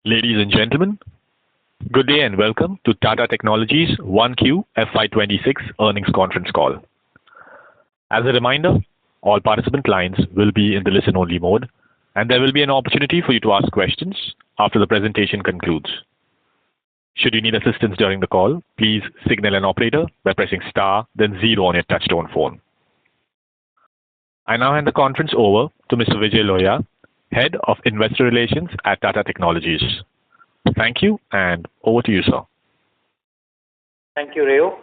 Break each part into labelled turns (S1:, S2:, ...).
S1: Ladies and gentlemen, good day and welcome to Tata Technologies 1Q FY26 earnings conference call. As a reminder, all participant lines will be in the listen-only mode, and there will be an opportunity for you to ask questions after the presentation concludes. Should you need assistance during the call, please signal an operator by pressing star, then zero on your touchtone phone. I now hand the conference over to Mr. Vijay Lohia, Head of Investor Relations at Tata Technologies. Thank you, and over to you, sir.
S2: Thank you, Rayo.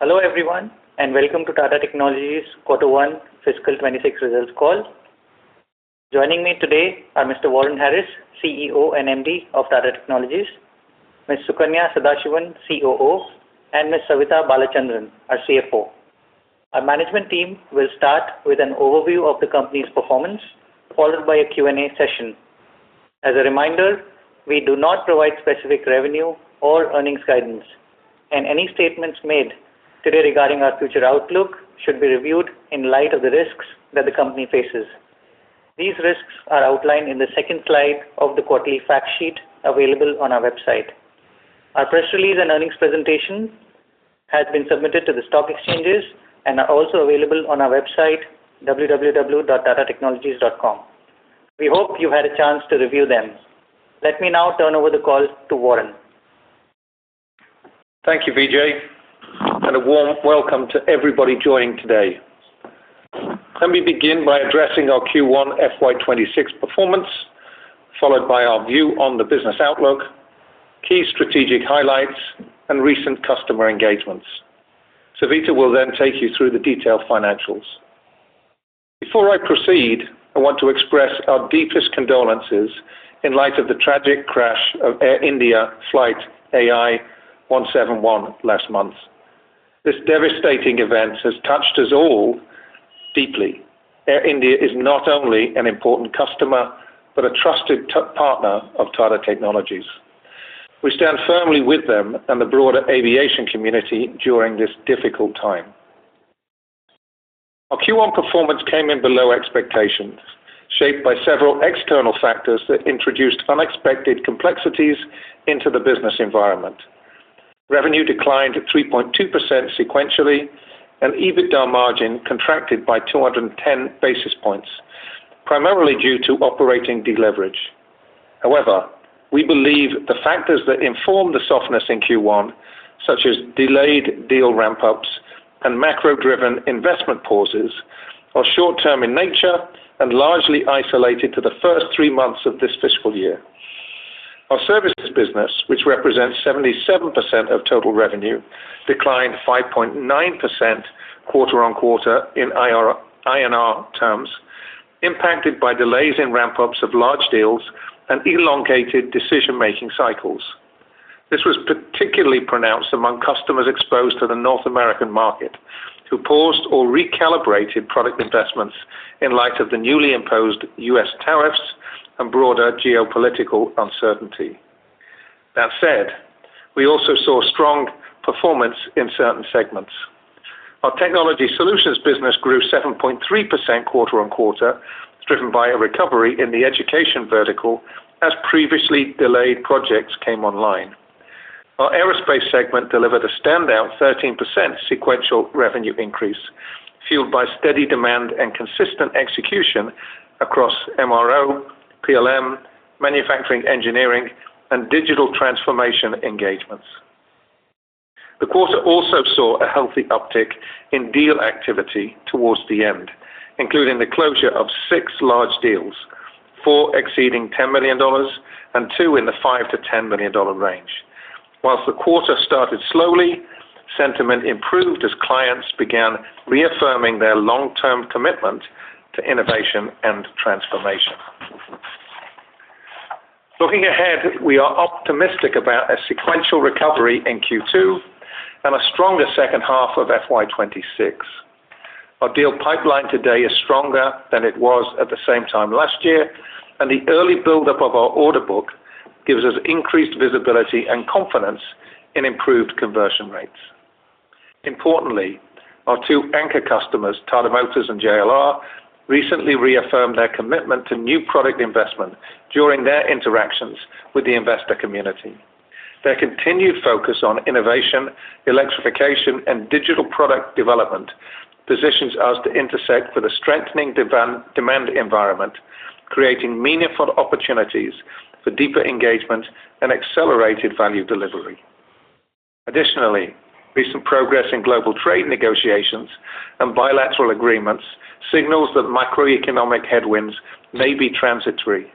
S2: Hello, everyone, and welcome to Tata Technologies Q1 Fiscal 26 results call. Joining me today are Mr. Warren Harris, CEO and MD of Tata Technologies, Ms. Sukanya Sadashivan, COO, and Ms. Savitha Balachandran, our CFO. Our management team will start with an overview of the company's performance, followed by a Q&A session. As a reminder, we do not provide specific revenue or earnings guidance, and any statements made today regarding our future outlook should be reviewed in light of the risks that the company faces. These risks are outlined in the second slide of the quarterly fact sheet available on our website. Our press release and earnings presentation has been submitted to the stock exchanges and are also available on our website www.tatatechnologies.com. We hope you had a chance to review them. Let me now turn over the call to Warren.
S3: Thank you, Vijay, and a warm welcome to everybody joining today. Let me begin by addressing our Q1 FY26 performance, followed by our view on the business outlook, key strategic highlights, and recent customer engagements. Savitha will then take you through the detailed financials. Before I proceed, I want to express our deepest condolences in light of the tragic crash of Air India flight AI 171 last month. This devastating event has touched us all deeply. Air India is not only an important customer, but a trusted partner of Tata Technologies. We stand firmly with them and the broader aviation community during this difficult time. Our Q1 performance came in below expectations, shaped by several external factors that introduced unexpected complexities into the business environment. Revenue declined 3.2% sequentially, and EBITDA margin contracted by 210 basis points, primarily due to operating deleverage. However, we believe the factors that inform the softness in Q1, such as delayed deal ramp-ups and macro-driven investment pauses, are short-term in nature and largely isolated to the first 3 months of this fiscal year. Our services business, which represents 77% of total revenue, declined 5.9% quarter-on-quarter in INR terms, impacted by delays in ramp-ups of large deals and elongated decision-making cycles. This was particularly pronounced among customers exposed to the North American market, who paused or recalibrated product investments in light of the newly imposed U.S. tariffs and broader geopolitical uncertainty. That said, we also saw strong performance in certain segments. Our technology solutions business grew 7.3% quarter-on-quarter, driven by a recovery in the education vertical as previously delayed projects came online. Our aerospace segment delivered a standout 13% sequential revenue increase, fueled by steady demand and consistent execution across MRO, PLM, manufacturing engineering, and digital transformation engagements. The quarter also saw a healthy uptick in deal activity towards the end, including the closure of 6 large deals, 4 exceeding $10 million and 2 in the $5 to $10 million range. Whilst the quarter started slowly, sentiment improved as clients began reaffirming their long-term commitment to innovation and transformation. Looking ahead, we are optimistic about a sequential recovery in Q2 and a stronger second half of FY26. Our deal pipeline today is stronger than it was at the same time last year, and the early buildup of our order book gives us increased visibility and confidence in improved conversion rates. Importantly, our 2 anchor customers, Tata Motors and JLR, recently reaffirmed their commitment to new product investment during their interactions with the investor community. Their continued focus on innovation, electrification, and digital product development positions us to intersect with a strengthening demand environment, creating meaningful opportunities for deeper engagement and accelerated value delivery. Additionally, recent progress in global trade negotiations and bilateral agreements signals that macroeconomic headwinds may be transitory.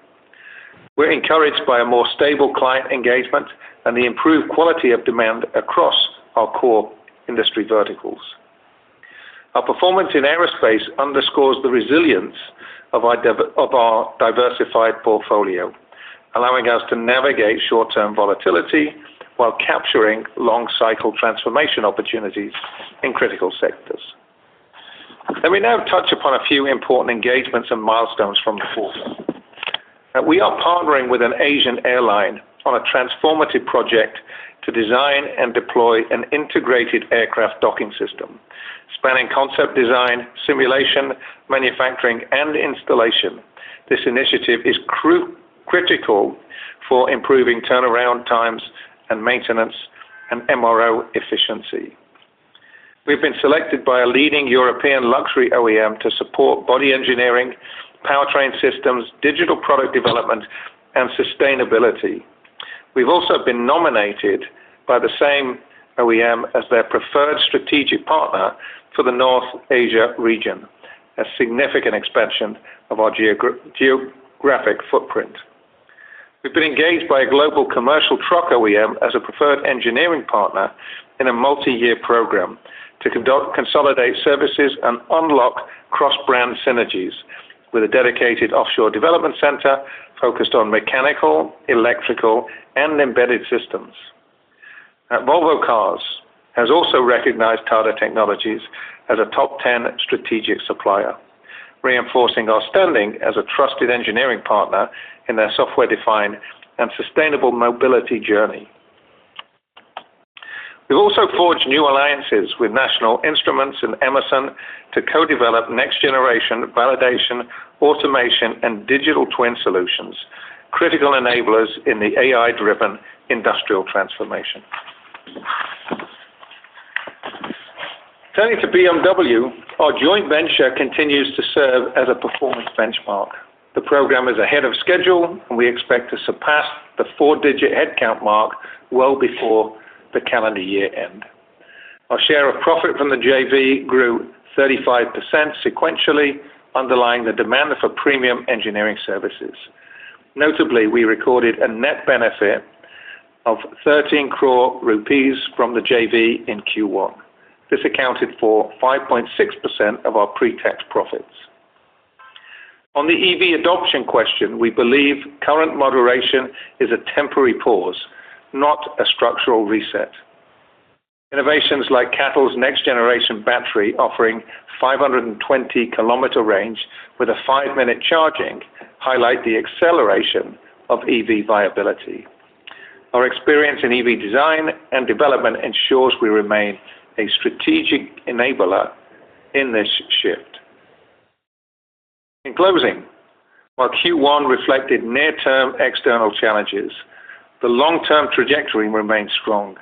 S3: We're encouraged by a more stable client engagement and the improved quality of demand across our core industry verticals. Our performance in aerospace underscores the resilience of our diversified portfolio, allowing us to navigate short-term volatility while capturing long-cycle transformation opportunities in critical sectors. Let me now touch upon a few important engagements and milestones from the quarter. We are partnering with an Asian airline on a transformative project to design and deploy an integrated aircraft docking system, spanning concept design, simulation, manufacturing, and installation. This initiative is critical for improving turnaround times and maintenance and MRO efficiency. We've been selected by a leading European luxury OEM to support body engineering, powertrain systems, digital product development, and sustainability. We've also been nominated by the same OEM as their preferred strategic partner for the North Asia region, a significant expansion of our geographic footprint. We've been engaged by a global commercial truck OEM as a preferred engineering partner in a multi-year program to consolidate services and unlock cross-brand synergies with a dedicated offshore development center focused on mechanical, electrical, and embedded systems. Volvo Cars has also recognized Tata Technologies as a top 10 strategic supplier, reinforcing our standing as a trusted engineering partner in their software-defined and sustainable mobility journey. We've also forged new alliances with National Instruments and Emerson to co-develop next-generation validation, automation, and digital twin solutions, critical enablers in the AI-driven industrial transformation. Turning to BMW, our joint venture continues to serve as a performance benchmark. The program is ahead of schedule, and we expect to surpass the 4-digit headcount mark well before the calendar year end. Our share of profit from the JV grew 35% sequentially, underlying the demand for premium engineering services. Notably, we recorded a net benefit of 13 crore rupees from the JV in Q1. This accounted for 5.6% of our pre-tax profits. On the EV adoption question, we believe current moderation is a temporary pause, not a structural reset. Innovations like CATL's next-generation battery offering 520-kilometer range with a 5-minute charging highlight the acceleration of EV viability. Our experience in EV design and development ensures we remain a strategic enabler in this shift. In closing, while Q1 reflected near-term external challenges, the long-term trajectory remains strong.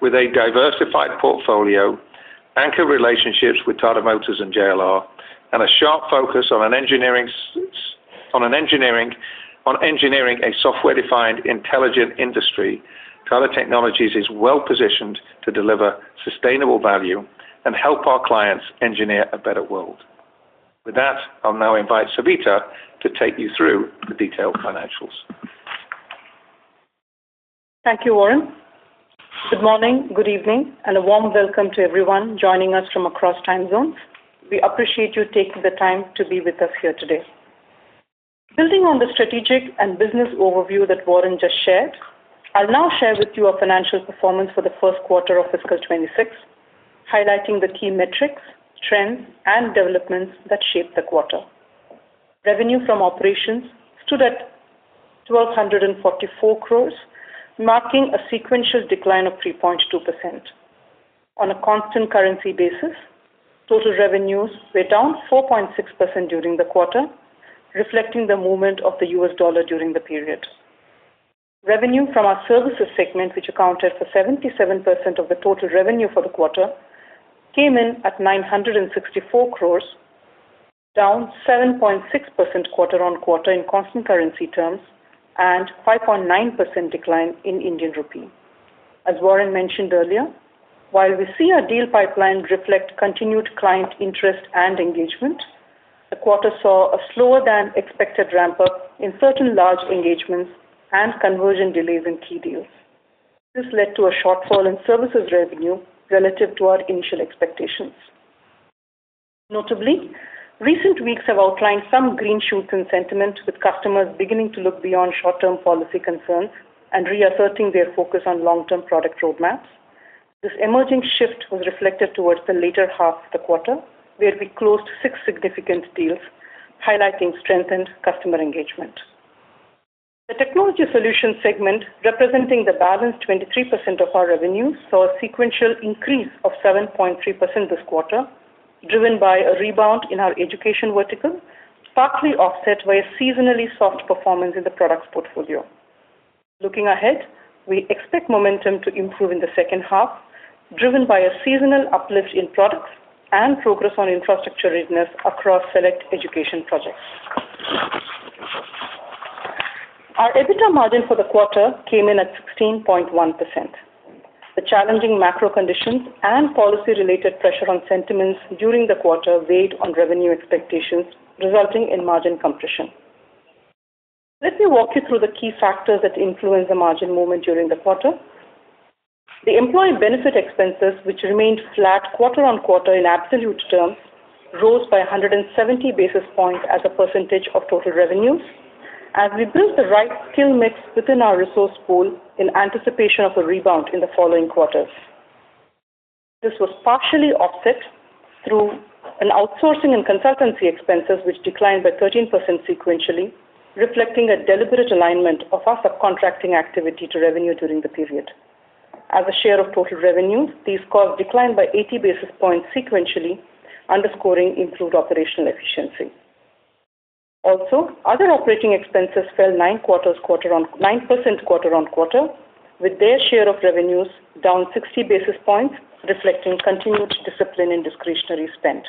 S3: With a diversified portfolio, anchor relationships with Tata Motors and JLR, and a sharp focus on engineering a software-defined intelligent industry, Tata Technologies is well positioned to deliver sustainable value and help our clients engineer a better world. With that, I'll now invite Savita to take you through the detailed financials.
S4: Thank you, Warren. Good morning, good evening, and a warm welcome to everyone joining us from across time zones. We appreciate you taking the time to be with us here today. Building on the strategic and business overview that Warren just shared, I'll now share with you our financial performance for the first quarter of fiscal 26, highlighting the key metrics, trends, and developments that shaped the quarter. Revenue from operations stood at 1,244 crores, marking a sequential decline of 3.2%. On a constant currency basis, Total revenues were down 4.6% during the quarter, reflecting the movement of the US dollar during the period. Revenue from our services segment, which accounted for 77% of the total revenue for the quarter, came in at 964 crores, down 7.6% quarter-on-quarter in constant currency terms and 5.9% decline in Indian rupee. As Warren mentioned earlier, while we see our deal pipeline reflect continued client interest and engagement, the quarter saw a slower than expected ramp-up in certain large engagements and conversion delays in key deals. This led to a shortfall in services revenue relative to our initial expectations. Notably, recent weeks have outlined some green shoots in sentiment, with customers beginning to look beyond short-term policy concerns and reasserting their focus on long-term product roadmaps. This emerging shift was reflected towards the later half of the quarter, where we closed 6 significant deals, highlighting strengthened customer engagement. The technology solutions segment, representing the balanced 23% of our revenue, saw a sequential increase of 7.3% this quarter, driven by a rebound in our education vertical, partly offset by a seasonally soft performance in the products portfolio. Looking ahead, we expect momentum to improve in the second half, driven by a seasonal uplift in products and progress on infrastructure readiness across select education projects. Our EBITDA margin for the quarter came in at 16.1%. The challenging macro conditions and policy-related pressure on sentiments during the quarter weighed on revenue expectations, resulting in margin compression. Let me walk you through the key factors that influenced the margin movement during the quarter. The employee benefit expenses, which remained flat quarter-on-quarter in absolute terms, rose by 170 basis points as a percentage of total revenues, as we built the right skill mix within our resource pool in anticipation of a rebound in the following quarters. This was partially offset through an outsourcing and consultancy expenses, which declined by 13% sequentially, reflecting a deliberate alignment of our subcontracting activity to revenue during the period. As a share of total revenues, these costs declined by 80 basis points sequentially, underscoring improved operational efficiency. Also, other operating expenses fell 9% quarter-on-quarter, with their share of revenues down 60 basis points, reflecting continued discipline in discretionary spend.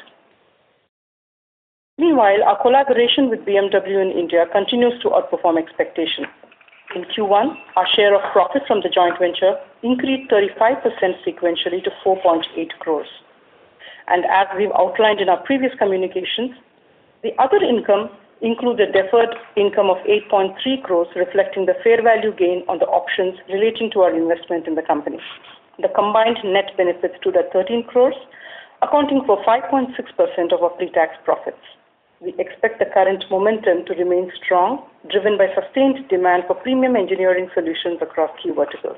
S4: Meanwhile, our collaboration with BMW in India continues to outperform expectations. In Q1, our share of profit from the joint venture increased 35% sequentially to 4.8 crores. And as we've outlined in our previous communications, the other income includes a deferred income of 8.3 crores, reflecting the fair value gain on the options relating to our investment in the company. The combined net benefits stood at 13 crores, accounting for 5.6% of our pre-tax profits. We expect the current momentum to remain strong, driven by sustained demand for premium engineering solutions across key verticals.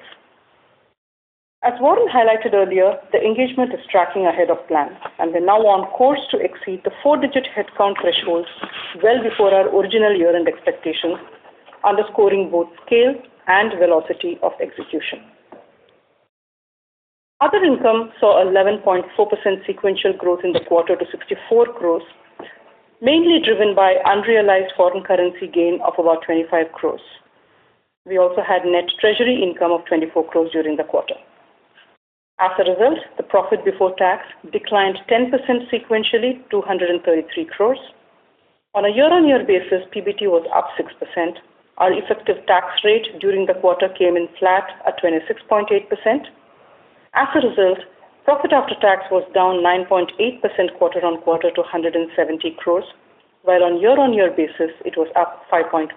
S4: As Warren highlighted earlier, the engagement is tracking ahead of plan, and we're now on course to exceed the 4-digit headcount thresholds well before our original year-end expectations, underscoring both scale and velocity of execution. Other income saw 11.4% sequential growth in the quarter to 64 crores, mainly driven by unrealized foreign currency gain of about 25 crores. We also had net treasury income of 24 crores during the quarter. As a result, the profit before tax declined 10% sequentially to 133 crores. On a year-on-year basis, PBT was up 6%. Our effective tax rate during the quarter came in flat at 26.8%. As a result, profit after tax was down 9.8% quarter-on-quarter to 170 crores, while on year-on-year basis, it was up 5.1%.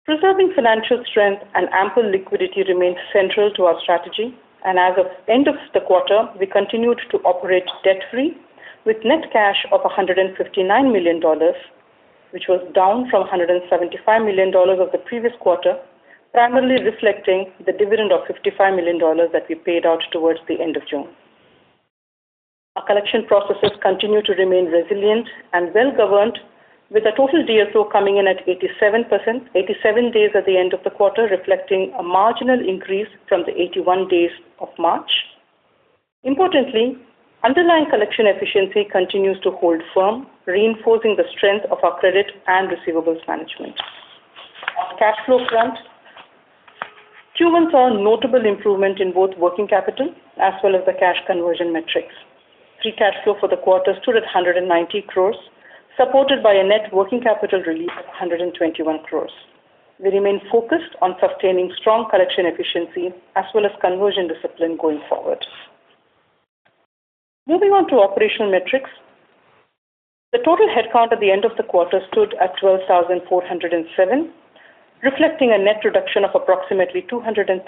S4: Preserving financial strength and ample liquidity remains central to our strategy, and as of end of the quarter, we continued to operate debt-free with net cash of $159 million, which was down from $175 million of the previous quarter, primarily reflecting the dividend of $55 million that we paid out towards the end of June. Our collection processes continue to remain resilient and well-governed, with a total DSO coming in at 87 days at the end of the quarter, reflecting a marginal increase from the 81 days of March. Importantly, Underlying collection efficiency continues to hold firm, reinforcing the strength of our credit and receivables management. On cash flow front, Q1 saw a notable improvement in both working capital as well as the cash conversion metrics. Free cash flow for the quarter stood at 190 crores, supported by a net working capital release of 121 crores. We remain focused on sustaining strong collection efficiency as well as conversion discipline going forward. Moving on to operational metrics, the total headcount at the end of the quarter stood at 12,407, reflecting a net reduction of approximately 237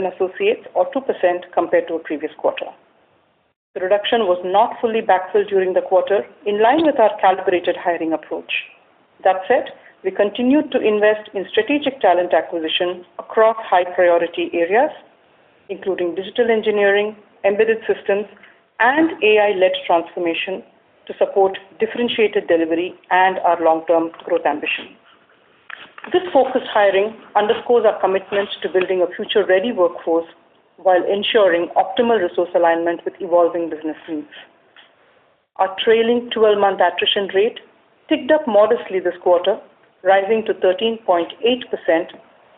S4: associates or 2% compared to a previous quarter. The reduction was not fully backfilled during the quarter, in line with our calibrated hiring approach. That said, we continued to invest in strategic talent acquisition across high-priority areas, including digital engineering, embedded systems, and AI-led transformation to support differentiated delivery and our long-term growth ambition. This focused hiring underscores our commitment to building a future-ready workforce while ensuring optimal resource alignment with evolving business needs. Our trailing 12-month attrition rate ticked up modestly this quarter, rising to 13.8%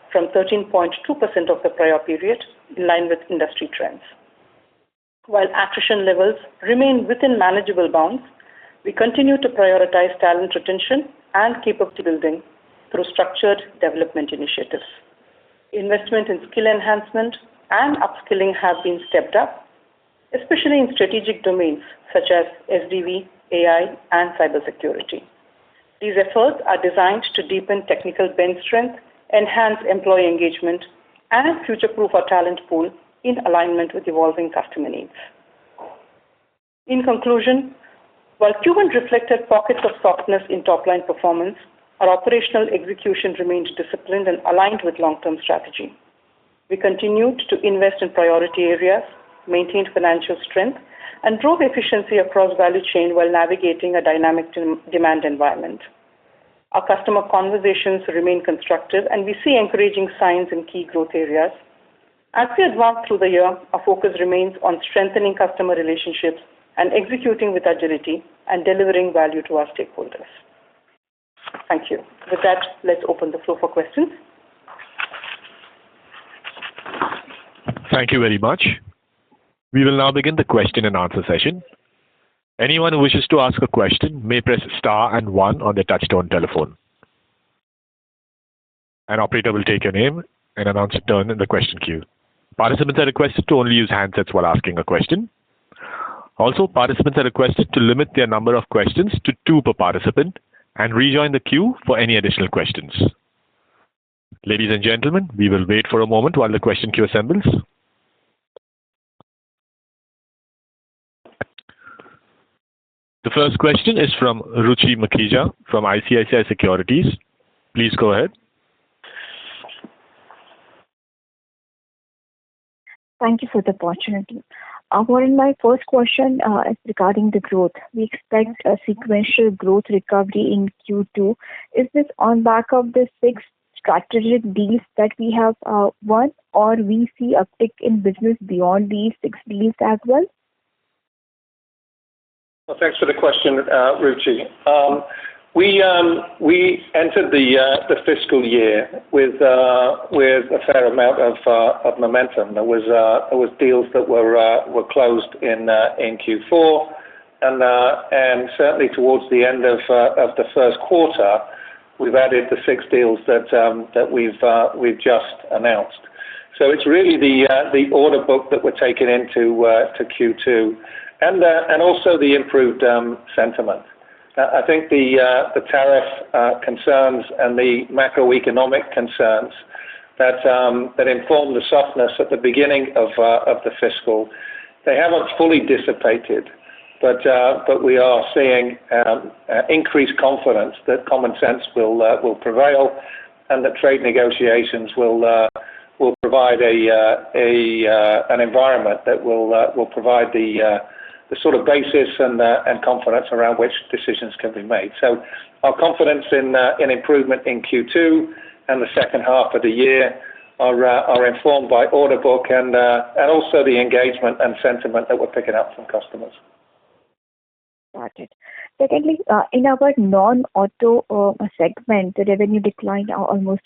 S4: from 13.2% of the prior period, in line with industry trends. While attrition levels remain within manageable bounds, we continue to prioritize talent retention and capability building through structured development initiatives. Investment in skill enhancement and upskilling have been stepped up, especially in strategic domains such as SDV, AI, and cybersecurity. These efforts are designed to deepen technical bench strength, enhance employee engagement, and future-proof our talent pool in alignment with evolving customer needs. In conclusion, while Q1 reflected pockets of softness in top-line performance, our operational execution remained disciplined and aligned with long-term strategy. We continued to invest in priority areas, maintained financial strength, and drove efficiency across value chain while navigating a dynamic demand environment. Our customer conversations remain constructive, and we see encouraging signs in key growth areas. As we advance through the year, our focus remains on strengthening customer relationships and executing with agility and delivering value to our stakeholders. Thank you. With that, let's open the floor for questions.
S1: Thank you very much. We will now begin the question and answer session. Anyone who wishes to ask a question may press star and 1 on their touchtone telephone. An operator will take your name and announce your turn in the question queue. Participants are requested to only use handsets while asking a question. Also, participants are requested to limit their number of questions to 2 per participant and rejoin the queue for any additional questions. Ladies and gentlemen, we will wait for a moment while the question queue assembles. The first question is from Ruchi Makhija from ICICI Securities. Please go ahead.
S5: Thank you for the opportunity. Warren, my first question is regarding the growth. We expect a sequential growth recovery in Q2. Is this on back of the 6 strategic deals that we have won, or we see uptick in business beyond these 6 deals as well?
S3: Well, thanks for the question, Ruchi. We entered the fiscal year with a fair amount of momentum. There was deals that were closed in Q4, and certainly towards the end of the first quarter, we've added the 6 deals that we've just announced. So it's really the order book that we're taking into to Q2, and also the improved sentiment. I think the tariff concerns and the macroeconomic concerns that informed the softness at the beginning of the fiscal, they haven't fully dissipated, but we are seeing increased confidence that common sense will prevail, and that trade negotiations will provide an environment that will provide the sort of basis and confidence around which decisions can be made. So our confidence in improvement in Q2 and the second half of the year are informed by order book and also the engagement and sentiment that we're picking up from customers.
S5: started. Secondly, in our non-auto segment, the revenue declined almost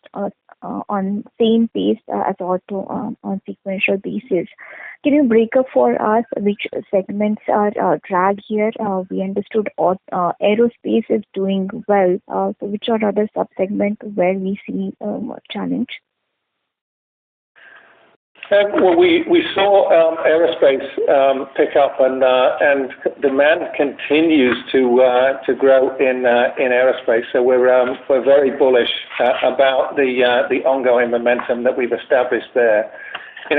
S5: on same pace as auto on sequential basis. Can you break up for us which segments are drag here? We understood aerospace is doing well. So which are other sub-segments where we see challenge?
S3: Well, we saw aerospace pick up, and demand continues to grow in aerospace. So we're very bullish about the ongoing momentum that we've established there.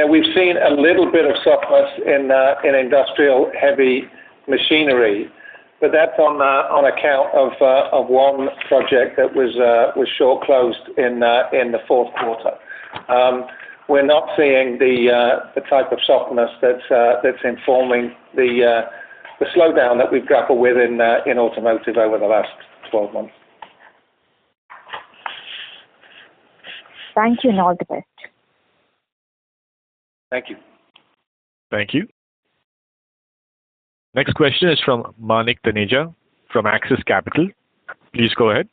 S3: We've seen a little bit of softness in industrial heavy machinery, but that's on account of one project that was short closed in the fourth quarter. We're not seeing the type of softness that's informing the slowdown that we've grappled with in automotive over the last 12 months.
S5: Thank you and all the best.
S3: Thank you.
S1: Thank you. Next question is from Manik Taneja from Axis Capital. Please go ahead.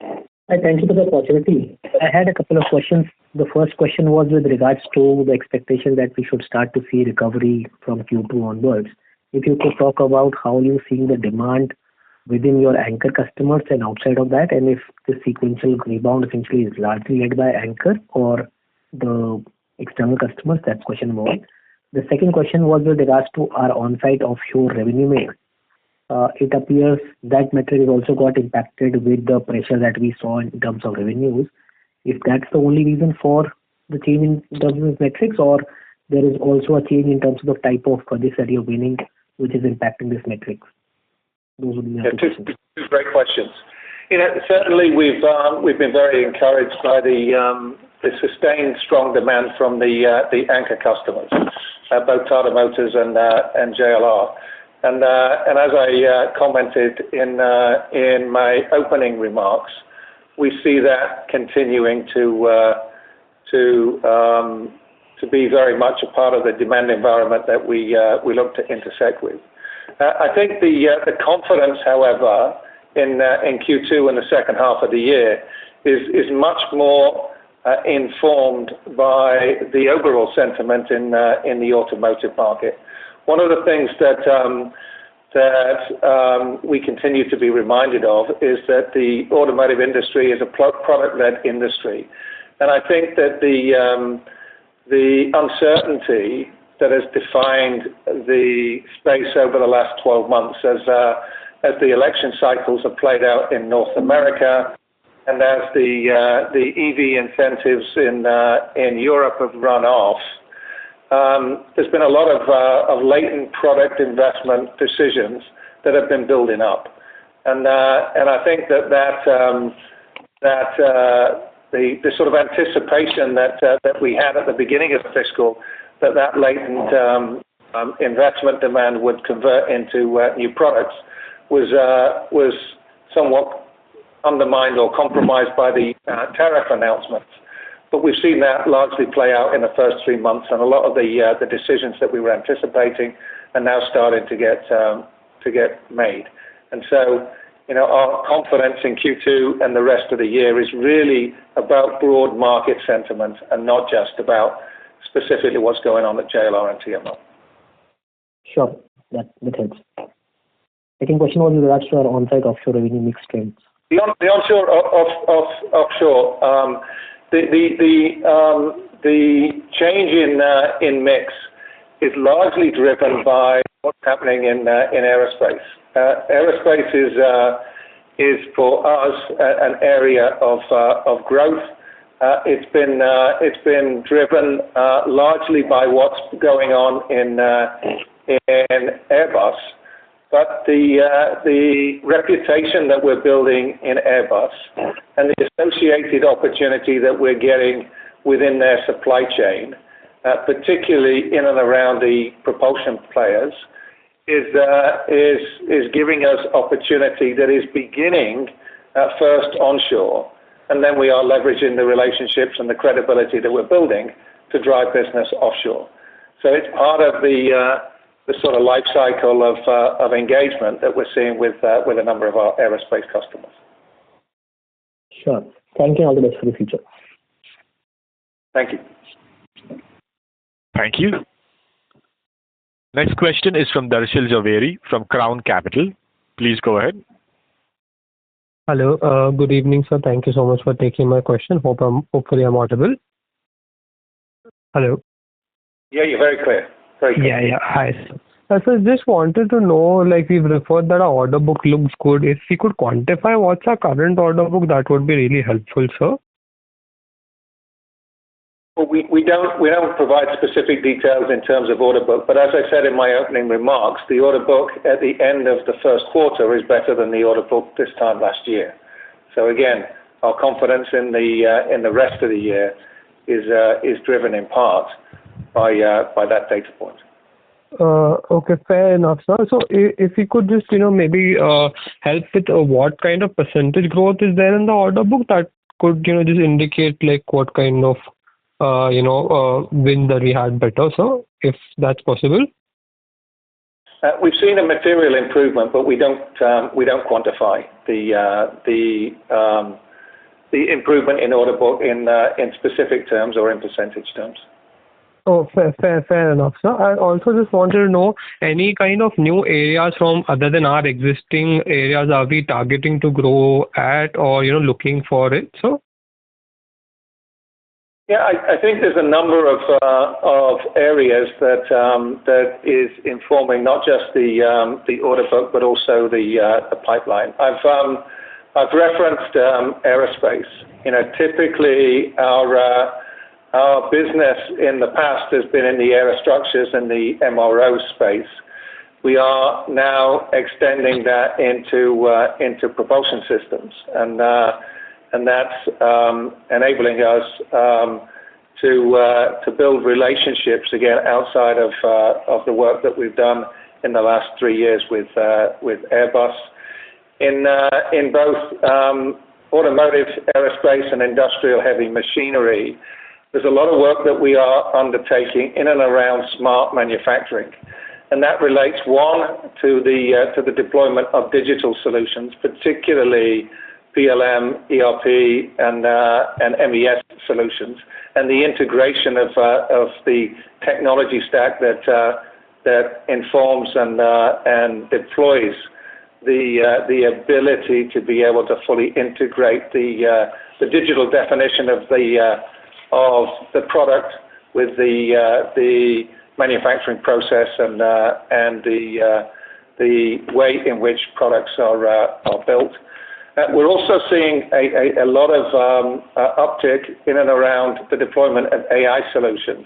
S6: Hi, thank you for the opportunity. I had a couple of questions. The first question was with regards to the expectation that we should start to see recovery from Q2 onwards. If you could talk about how you see the demand within your anchor customers and outside of that, and if the sequential rebound essentially is largely led by anchor or the external customers. That's question number one. The second question was with regards to our on-site offshore revenue mix. It appears that metric has also got impacted with the pressure that we saw in terms of revenues. If that's the only reason for the change in terms of metrics, or there is also a change in terms of the type of projects that you're winning, which is impacting this metrics. Those would be my questions.
S3: Two great questions. Certainly we've been very encouraged by the sustained strong demand from the anchor customers, both Tata Motors and JLR. And as I commented in my opening remarks, we see that continuing to be very much a part of the demand environment that we look to intersect with. I think the confidence, however, in Q2 and the second half of the year is much more informed by the overall sentiment in the automotive market. One of the things that we continue to be reminded of is that the automotive industry is a product-led industry, and I think that the uncertainty that has defined the space over the last 12 months as the election cycles have played out in North America, and as the EV incentives in Europe have run off, there's been a lot of latent product investment decisions that have been building up, and I think that the sort of anticipation that we had at the beginning of the fiscal, that latent investment demand would convert into new products was somewhat undermined or compromised by the tariff announcements. But we've seen that largely play out in the first 3 months, and a lot of the decisions that we were anticipating are now starting to get made. And so, our confidence in Q2 and the rest of the year is really about broad market sentiment and not just about specifically what's going on at JLR and TMO.
S6: Sure, that helps. Second question was with regards to our on-site offshore revenue mix trends.
S3: The onshore offshore. The change in mix is largely driven by what's happening in aerospace. Aerospace is for us an area of growth. It's been driven largely by what's going on in Airbus. But the reputation that we're building in Airbus and the associated opportunity that we're getting within their supply chain, particularly in and around the propulsion players, is giving us opportunity that is beginning first onshore, and then we are leveraging the relationships and the credibility that we're building to drive business offshore. So it's part of the sort of life cycle of engagement that we're seeing with a number of our aerospace customers.
S6: Sure. Thank you. All the best for the future.
S3: Thank you.
S1: Thank you. Next question is from Darshil Javeri from Crown Capital. Please go ahead.
S7: Hello. Good evening, sir. Thank you so much for taking my question. Hopefully I'm audible. Hello.
S3: Yeah, you're very clear. Very clear.
S7: Yeah. Hi, sir. So just wanted to know, like we've referred that our order book looks good. If we could quantify what's our current order book, that would be really helpful, sir.
S3: Well, we don't provide specific details in terms of order book, but as I said in my opening remarks, the order book at the end of the first quarter is better than the order book this time last year. So again, our confidence in the rest of the year is driven in part by that data point.
S7: Okay, fair enough, sir. So if you could just maybe help with what kind of percentage growth is there in the order book, that could just indicate like what kind of win that we had better, so if that's possible.
S3: We've seen a material improvement, but we don't quantify the improvement in order book in specific terms or in percentage terms.
S7: Oh, fair enough, sir. I also just wanted to know any kind of new areas from other than our existing areas are we targeting to grow at or looking for it, so?
S3: Yeah, I think there's a number of areas that is informing not just the order book but also the pipeline. I've referenced aerospace. Typically our business in the past has been in the aerostructures and the MRO space. We are now extending that into propulsion systems, and that's enabling us to build relationships again outside of the work that we've done in the last 3 years with Airbus in both automotive, aerospace, and industrial heavy machinery. There's a lot of work that we are undertaking in and around smart manufacturing, and that relates to the deployment of digital solutions, particularly PLM, ERP, and MES solutions, and the integration of the technology stack that informs and deploys the ability to be able to fully integrate the digital definition of the product with the manufacturing process and the way in which products are built. We're also seeing a lot of uptick in and around the deployment of AI solutions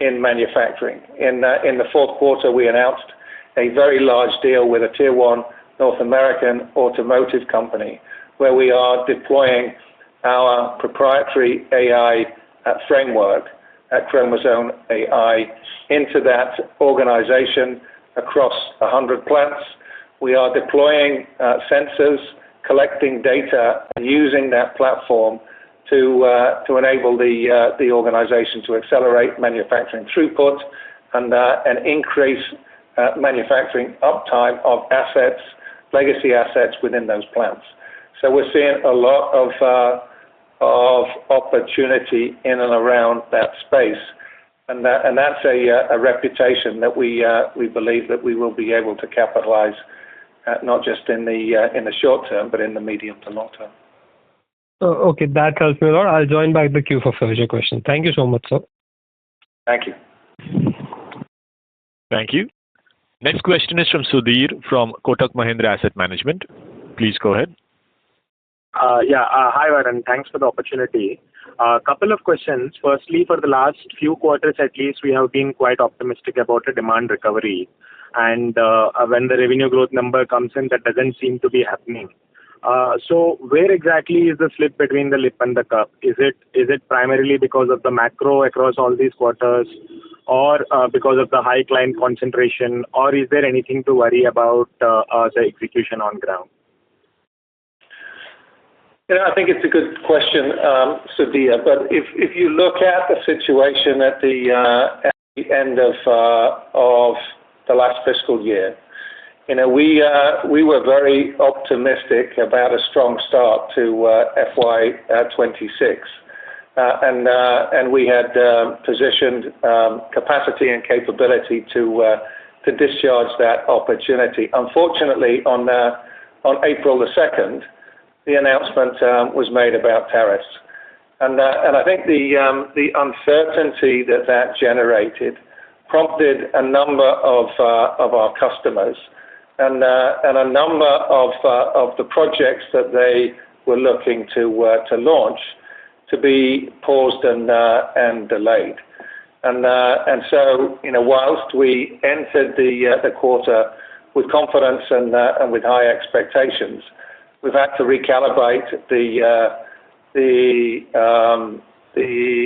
S3: in manufacturing. In the fourth quarter, we announced a very large deal with a Tier 1 North American automotive company where we are deploying our proprietary AI framework at Chromosome AI into that organization across 100 plants. We are deploying sensors, collecting data, and using that platform to enable the organization to accelerate manufacturing throughput and increase manufacturing uptime of assets, legacy assets within those plants. So we're seeing a lot of opportunity in and around that space, and that's a reputation that we believe that we will be able to capitalize not just in the short term, but in the medium to long term.
S7: Okay, that helps me a lot. I'll join back the queue for further questions. Thank you so much, sir.
S3: Thank you.
S1: Thank you. Next question is from Sudhir from Kotak Mahindra Asset Management. Please go ahead.
S8: Hi, Varun. Thanks for the opportunity. A couple of questions. Firstly, for the last few quarters at least, we have been quite optimistic about a demand recovery. And when the revenue growth number comes in, that doesn't seem to be happening. So where exactly is the slip between the lip and the cup? Is it primarily because of the macro across all these quarters, or because of the high client concentration, or is there anything to worry about the execution on ground?
S3: I think it's a good question, Sudhir, but if you look at the situation at the end of the last fiscal year. We were very optimistic about a strong start to FY26, and we had positioned capacity and capability to discharge that opportunity. Unfortunately, on April the 2nd, the announcement was made about tariffs, and I think the uncertainty that generated prompted a number of our customers and a number of the projects that they were looking to launch to be paused and delayed. And so, whilst we entered the quarter with confidence and with high expectations, we've had to recalibrate the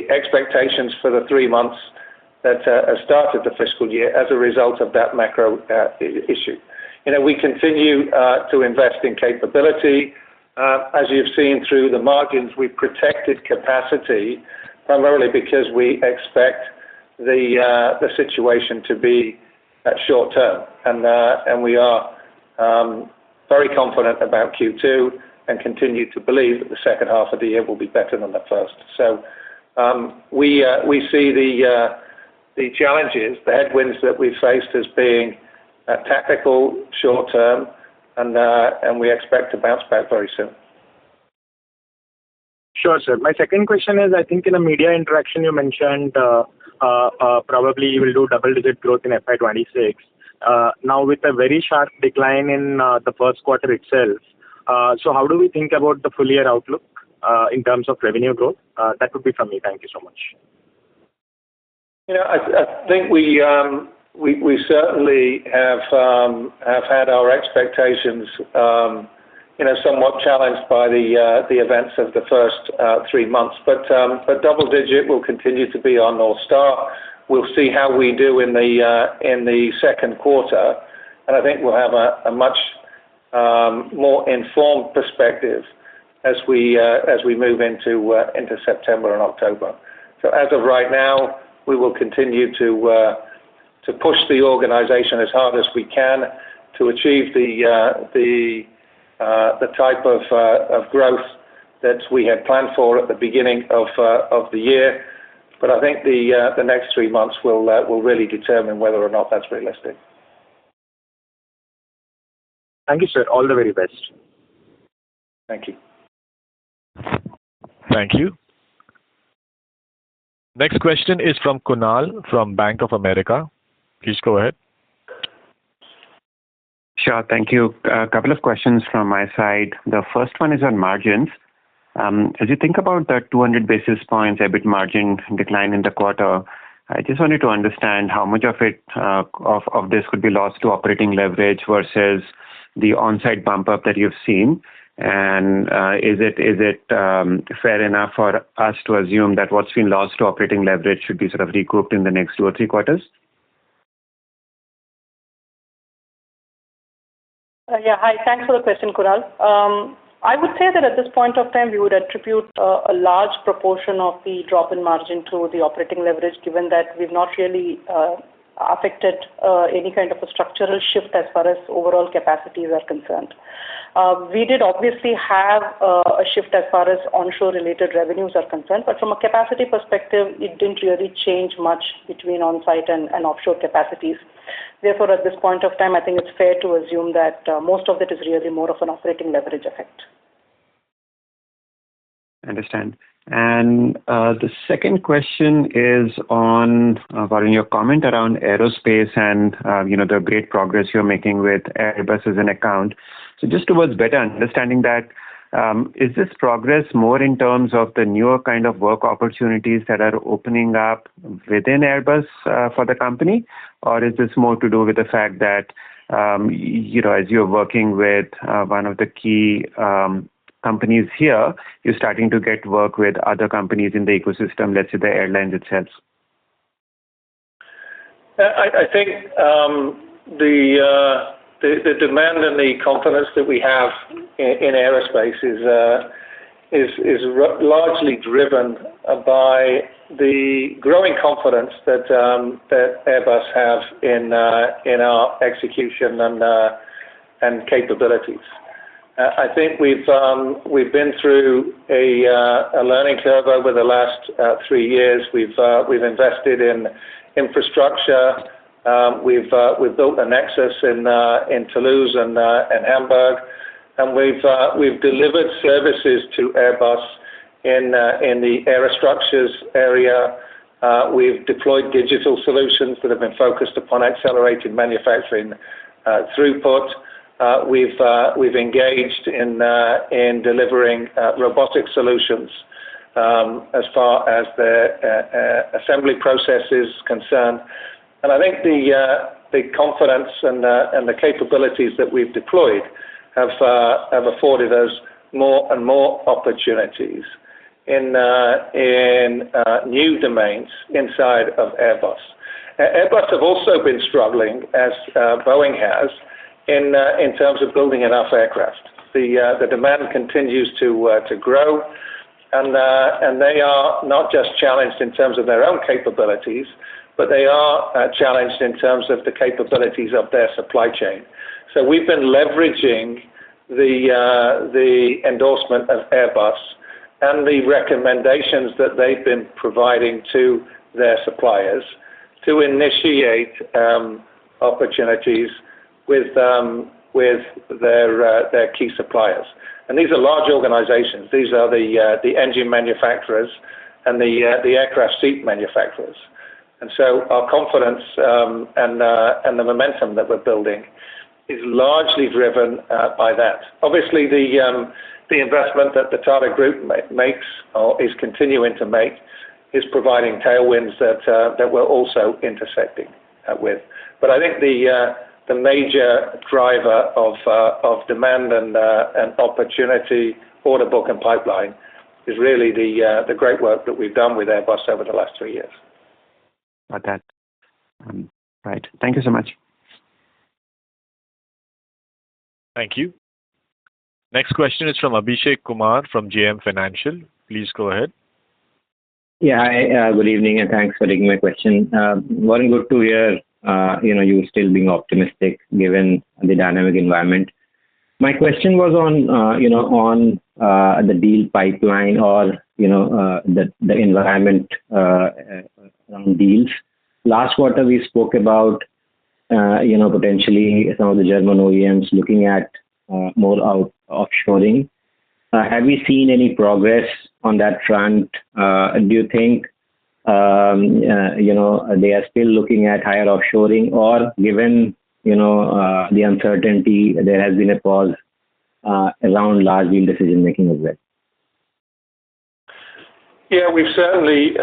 S3: expectations for the 3 months that started the fiscal year as a result of that macro issue. We continue to invest in capability. As you've seen through the margins, we've protected capacity primarily because we expect the situation to be short term, and we are very confident about Q2 and continue to believe that the second half of the year will be better than the first. So we see the challenges, the headwinds that we've faced as being tactical, short term, and we expect to bounce back very soon.
S8: Sure, sir. My second question is, I think in a media interaction you mentioned probably you will do double-digit growth in FY26. Now with a very sharp decline in the first quarter itself, so how do we think about the full year outlook in terms of revenue growth? That would be from me. Thank you so much.
S3: I think we certainly have had our expectations somewhat challenged by the events of the first 3 months, but double digit will continue to be our North Star. We'll see how we do in the second quarter, and I think we'll have a much more informed perspective as we move into September and October. So as of right now, we will continue to push the organization as hard as we can to achieve the type of growth that we had planned for at the beginning of the year. But I think the next 3 months will really determine whether or not that's realistic.
S8: Thank you, sir. All the very best.
S3: Thank you.
S1: Thank you. Next question is from Kunal from Bank of America. Please go ahead.
S9: Sure. Thank you. A couple of questions from my side. The first one is on margins. As you think about the 200 basis points EBIT margin decline in the quarter, I just wanted to understand how much of it of this could be lost to operating leverage versus the on-site bump up that you've seen. And is it fair enough for us to assume that what's been lost to operating leverage should be sort of recouped in the next 2 or 3 quarters?
S4: Yeah, hi. Thanks for the question, Kunal. I would say that at this point of time, we would attribute a large proportion of the drop in margin to the operating leverage, given that we've not really affected any kind of a structural shift as far as overall capacities are concerned. We did obviously have a shift as far as onshore related revenues are concerned, but from a capacity perspective, it didn't really change much between on-site and offshore capacities. Therefore, at this point of time, I think it's fair to assume that most of it is really more of an operating leverage effect.
S9: I understand. And the second question is on your comment around aerospace and the great progress you're making with Airbus as an account. So just towards better understanding that, is this progress more in terms of the newer kind of work opportunities that are opening up within Airbus for the company, or is this more to do with the fact that as you're working with one of the key companies here, you're starting to get work with other companies in the ecosystem, let's say the airlines itself?
S3: I think the demand and the confidence that we have in aerospace largely driven by the growing confidence that Airbus have in our execution and capabilities. I think we've been through a learning curve over the last 3 years. We've invested in infrastructure. We've built a nexus in Toulouse and Hamburg, and we've delivered services to Airbus in the aerostructures area. We've deployed digital solutions that have been focused upon accelerated manufacturing throughput. We've engaged in delivering robotic solutions as far as the assembly process is concerned. And I think the confidence and the capabilities that we've deployed have afforded us more and more opportunities in new domains inside of Airbus. Airbus have also been struggling, as Boeing has, in terms of building enough aircraft. The demand continues to grow, and they are not just challenged in terms of their own capabilities, but they are challenged in terms of the capabilities of their supply chain. So we've been leveraging the endorsement of Airbus and the recommendations that they've been providing to their suppliers to initiate opportunities with their key suppliers. And these are large organizations. These are the engine manufacturers and the aircraft seat manufacturers. And so our confidence and the momentum that we're building is largely driven by that. Obviously, the investment that the Tata Group makes or is continuing to make is providing tailwinds that we're also intersecting with. But I think the major driver of demand and opportunity, order book and pipeline is really the great work that we've done with Airbus over the last 3 years.
S9: Got that. Right. Thank you so much.
S1: Thank you. Next question is from Abhishek Kumar from JM Financial. Please go ahead.
S10: Yeah, hi, good evening, and thanks for taking my question. Very good to hear, you still being optimistic given the dynamic environment. My question was on the deal pipeline or, the environment around deals. Last quarter, we spoke about, potentially some of the German OEMs looking at more offshoring. Have we seen any progress on that front? Do you think, they are still looking at higher offshoring, or given, the uncertainty, there has been a pause around large deal decision making as well?
S3: Yeah, we've certainly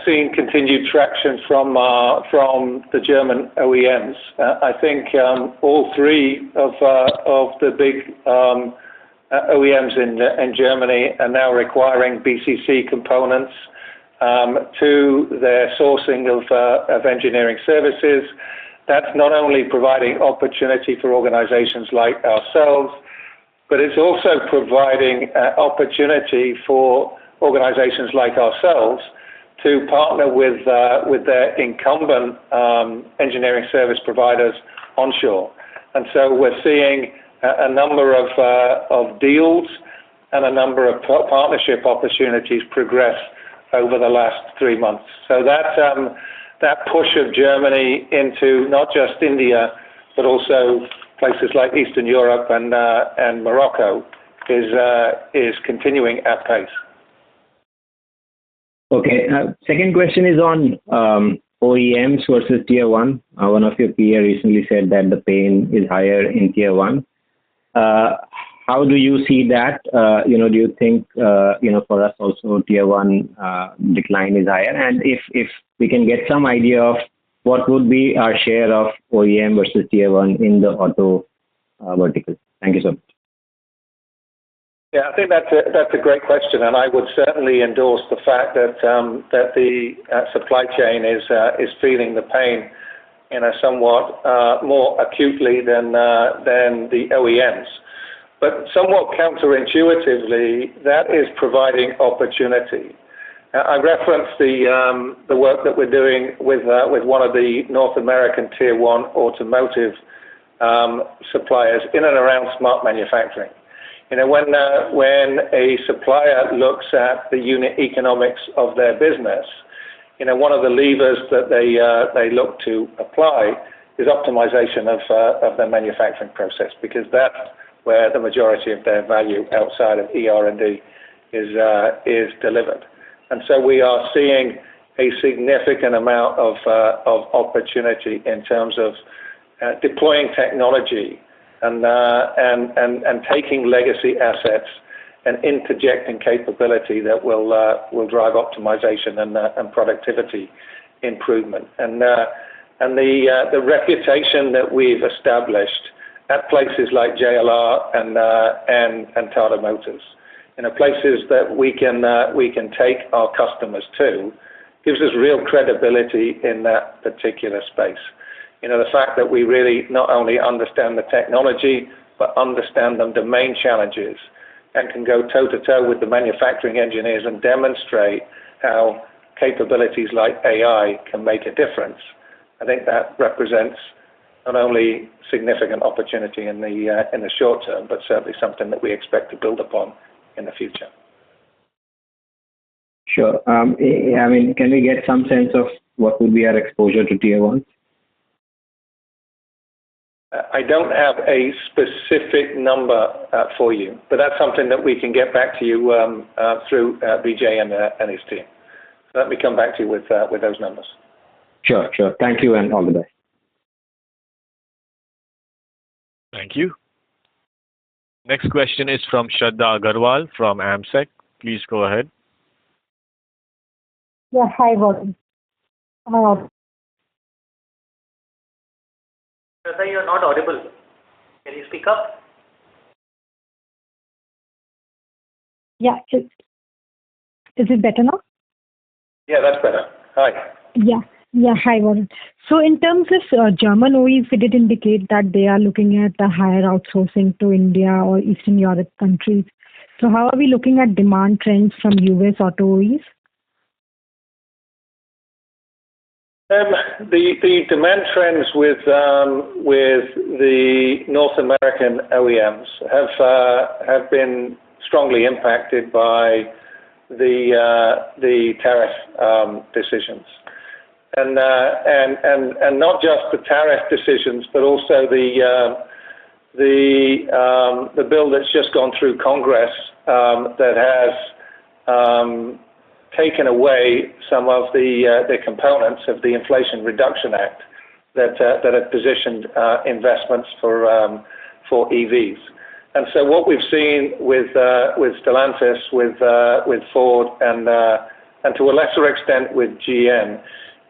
S3: seen continued traction from the German OEMs. I think all three of the big OEMs in Germany are now requiring BCC components to their sourcing of engineering services. That's not only providing opportunity for organizations like ourselves, but it's also providing opportunity for organizations like ourselves to partner with their incumbent engineering service providers onshore. And so we're seeing a number of deals and a number of partnership opportunities progress over the last 3 months. So that push of Germany into not just India, but also places like Eastern Europe and Morocco is continuing at pace.
S10: Okay. Second question is on OEMs versus Tier 1. One of your peers recently said that the pain is higher in Tier 1. How do you see that? Do you think, for us also Tier 1 decline is higher? And if we can get some idea of what would be our share of OEM versus Tier 1 in the auto vertical. Thank you so much.
S3: Yeah, I think that's a great question, and I would certainly endorse the fact that the supply chain is feeling the pain somewhat more acutely than the OEMs. But somewhat counterintuitively, that is providing opportunity. I referenced the work that we're doing with one of the North American Tier 1 automotive suppliers in and around smart manufacturing. When a supplier looks at the unit economics of their business, one of the levers that they look to apply is optimization of their manufacturing process, because that's where the majority of their value outside of ER&D is delivered. And so we are seeing a significant amount of opportunity in terms of deploying technology and taking legacy assets and interjecting capability that will drive optimization and productivity improvement. And the reputation that we've established at places like JLR and Tata Motors, places that we can take our customers to, gives us real credibility in that particular space. The fact that we really not only understand the technology, but understand the domain challenges and can go toe-to-toe with the manufacturing engineers and demonstrate how capabilities like AI can make a difference. I think that represents not only significant opportunity in the short term, but certainly something that we expect to build upon in the future.
S10: Sure. Can we get some sense of what would be our exposure to Tier 1?
S3: I don't have a specific number for you, but that's something that we can get back to you through Vijay and his team. So let me come back to you with those numbers.
S10: Sure. Thank you and all the best.
S1: Thank you. Next question is from Shraddha Agarwal from AMSEC. Please go ahead.
S11: Yeah, hi, Warren.
S2: Shraddha, you're not audible. Can you speak up?
S11: Yeah, is it better now?
S3: Yeah, that's better. Hi.
S11: Yeah, hi, Warren. So in terms of German OEs, we did indicate that they are looking at a higher outsourcing to India or Eastern Europe countries. So how are we looking at demand trends from US auto OEs?
S3: The demand trends with the North American OEMs have been strongly impacted by the tariff decisions, and not just the tariff decisions, but also the bill that's just gone through Congress that has taken away some of the components of the Inflation Reduction Act that had positioned investments for EVs. And so what we've seen with Stellantis, with Ford, and to a lesser extent with GM,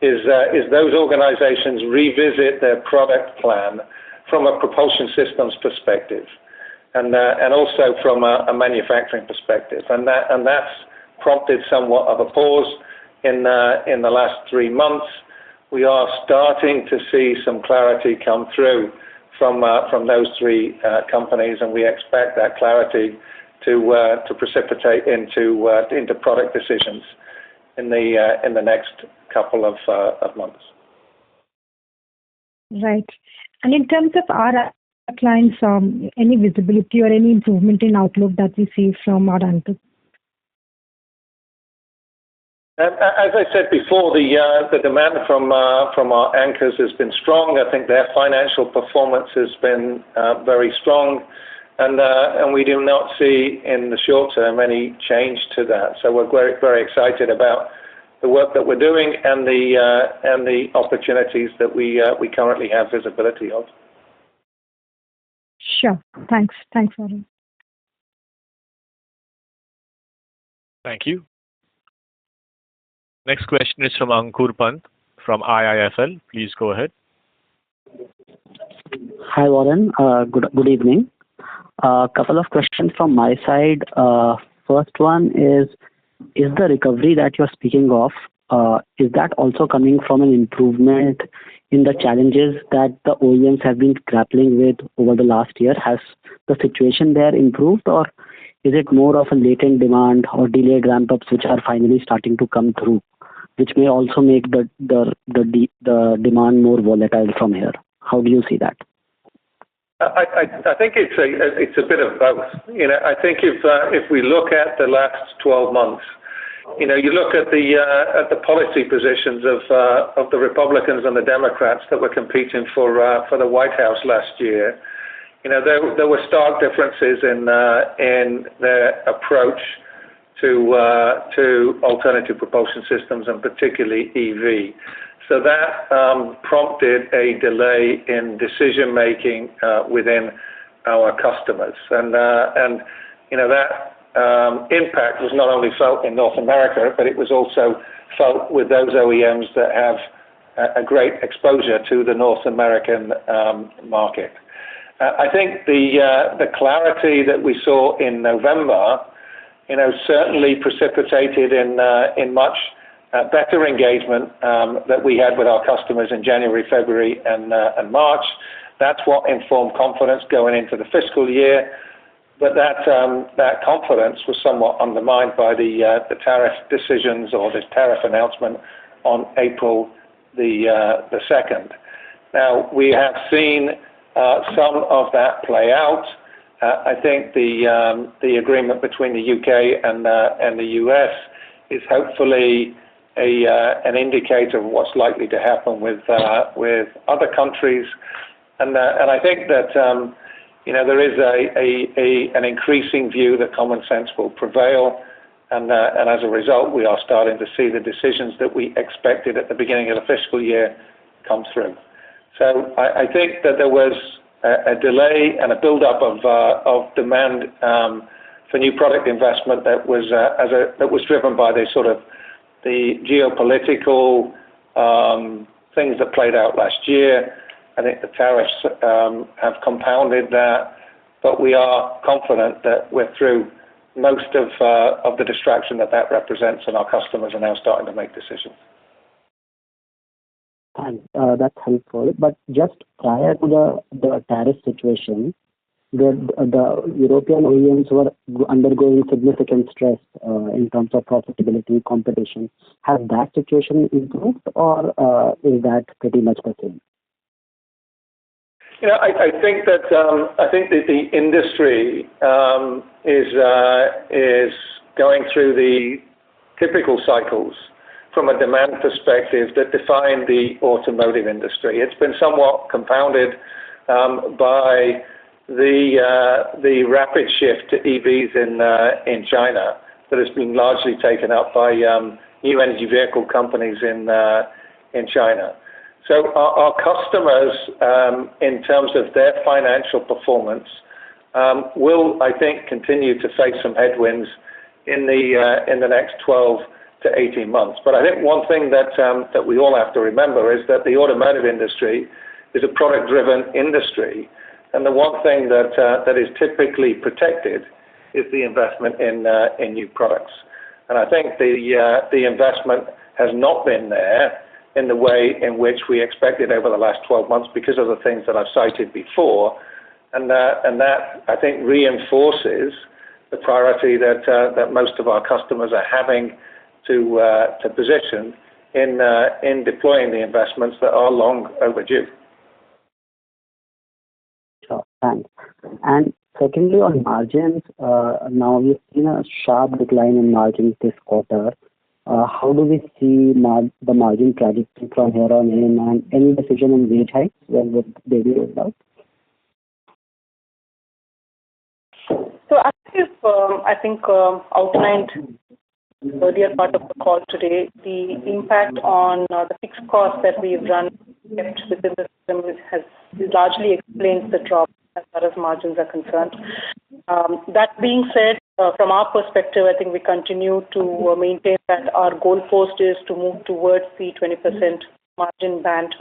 S3: is those organizations revisit their product plan from a propulsion systems perspective, and also from a manufacturing perspective, and that's prompted somewhat of a pause in the last 3 months. We are starting to see some clarity come through from those three companies, and we expect that clarity to precipitate into product decisions in the next couple of months.
S11: Right. And in terms of our clients, any visibility or any improvement in outlook that we see from our anchors?
S3: As I said before, the demand from our anchors has been strong. I think their financial performance has been very strong, and we do not see in the short term any change to that. So we're very, very excited about the work that we're doing and the opportunities that we currently have visibility of.
S11: Sure. Thanks, Warren.
S1: Thank you. Next question is from Ankur Pant from IIFL. Please go ahead.
S12: Hi, Warren. Good evening. A couple of questions from my side. First one is the recovery that you're speaking of is that also coming from an improvement in the challenges that the OEMs have been grappling with over the last year? Has the situation there improved, or is it more of a latent demand or delayed ramp-ups which are finally starting to come through, which may also make the demand more volatile from here? How do you see that?
S3: I think it's a bit of both. I think if we look at the last 12 months, you look at the policy positions of the Republicans and the Democrats that were competing for the White House last year. There were stark differences in their approach to alternative propulsion systems and particularly EV. So that prompted a delay in decision making within our customers, and that impact was not only felt in North America, but it was also felt with those OEMs that have a great exposure to the North American market. I think the clarity that we saw in November, certainly precipitated in much better engagement that we had with our customers in January, February, and March. That's what informed confidence going into the fiscal year. But that confidence was somewhat undermined by the tariff decisions or this tariff announcement on April the 2nd. Now, we have seen some of that play out. I think the agreement between the UK and the US is hopefully an indicator of what's likely to happen with other countries, and I think that there is an increasing view that common sense will prevail, and as a result, we are starting to see the decisions that we expected at the beginning of the fiscal year come through. So I think that there was a delay and a build-up of demand for new product investment that was driven by the geopolitical things that played out last year. I think the tariffs have compounded that, but we are confident that we're through most of the distraction that represents, and our customers are now starting to make decisions.
S12: Thanks. That's helpful. But just prior to the tariff situation, the European OEMs were undergoing significant stress in terms of profitability, competition. Has that situation improved, or is that pretty much the same?
S3: I think that the industry is going through the typical cycles from a demand perspective that define the automotive industry. It's been somewhat compounded by the rapid shift to EVs in China that has been largely taken up by new energy vehicle companies in China. So our customers, in terms of their financial performance, will, I think, continue to face some headwinds in the next 12 to 18 months. But I think one thing that we all have to remember is that the automotive industry is a product-driven industry, and the one thing that is typically protected is the investment in new products. And I think the investment has not been there in the way in which we expected over the last 12 months because of the things that I've cited before, and that I think reinforces the priority that most of our customers are having to position in deploying the investments that are long overdue.
S12: Sure, thanks. And secondly, on margins, now we've seen a sharp decline in margins this quarter. How do we see the margin trajectory from here on in, and any decision on wage hikes? When would they be rolled out?
S4: So as I think outlined in the earlier part of the call today, the impact on the fixed costs that we've kept within the system has largely explained the drop as far as margins are concerned. That being said, from our perspective, I think we continue to maintain that our goalpost is to move towards the 20% margin band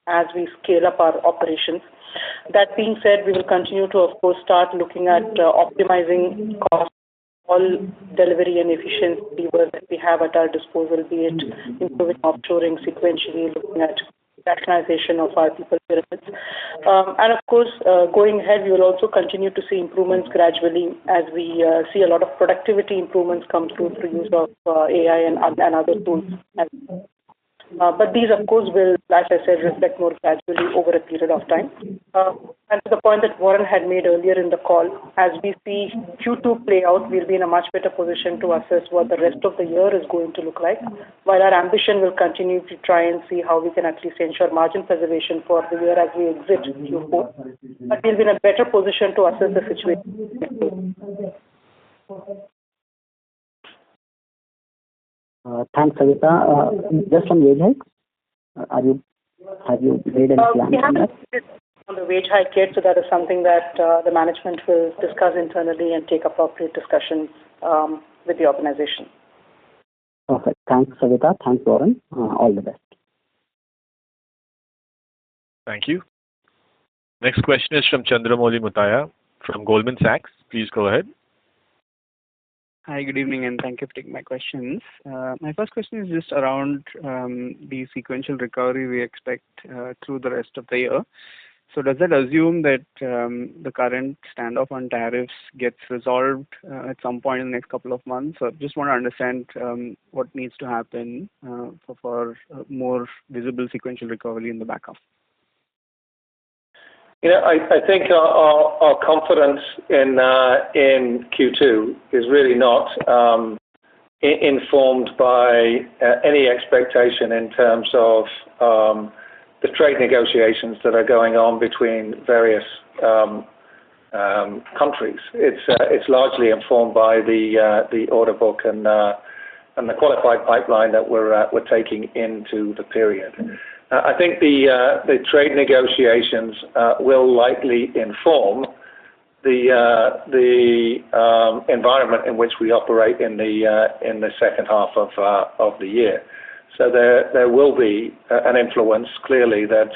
S4: as we scale up our operations. That being said, we will continue to, of course, start looking at optimizing costs all delivery and efficiency levers that we have at our disposal, be it improving offshoring sequentially, looking at rationalization of our people pyramids. And of course, going ahead, we will also continue to see improvements gradually as we see a lot of productivity improvements come through use of AI and other tools. But these, of course, will, as I said, reflect more gradually over a period of time. And to the point that Warren had made earlier in the call, as we see Q2 play out, we'll be in a much better position to assess what the rest of the year is going to look like, while our ambition will continue to try and see how we can at least ensure margin preservation for the year as we exit Q4. But we'll be in a better position to assess the situation.
S12: Thanks, Savita. Just on wage hikes, have you made any plans on that?
S4: On the wage hike yet, so that is something that the management will discuss internally and take appropriate discussions with the organization.
S12: Perfect. Thanks, Savita. Thanks, Warren. All the best.
S1: Thank you. Next question is from Chandramouli Muthiah from Goldman Sachs. Please go ahead.
S13: Hi, good evening, and thank you for taking my questions. My first question is just around the sequential recovery we expect through the rest of the year. So does that assume that the current standoff on tariffs gets resolved at some point in the next couple of months? Or just want to understand what needs to happen for more visible sequential recovery in the back half.
S3: I think our confidence in Q2 is really not informed by any expectation in terms of the trade negotiations that are going on between various countries. It's largely informed by the order book and the qualified pipeline that we're taking into the period. I think the trade negotiations will likely inform the environment in which we operate in the second half of the year. So there will be an influence clearly that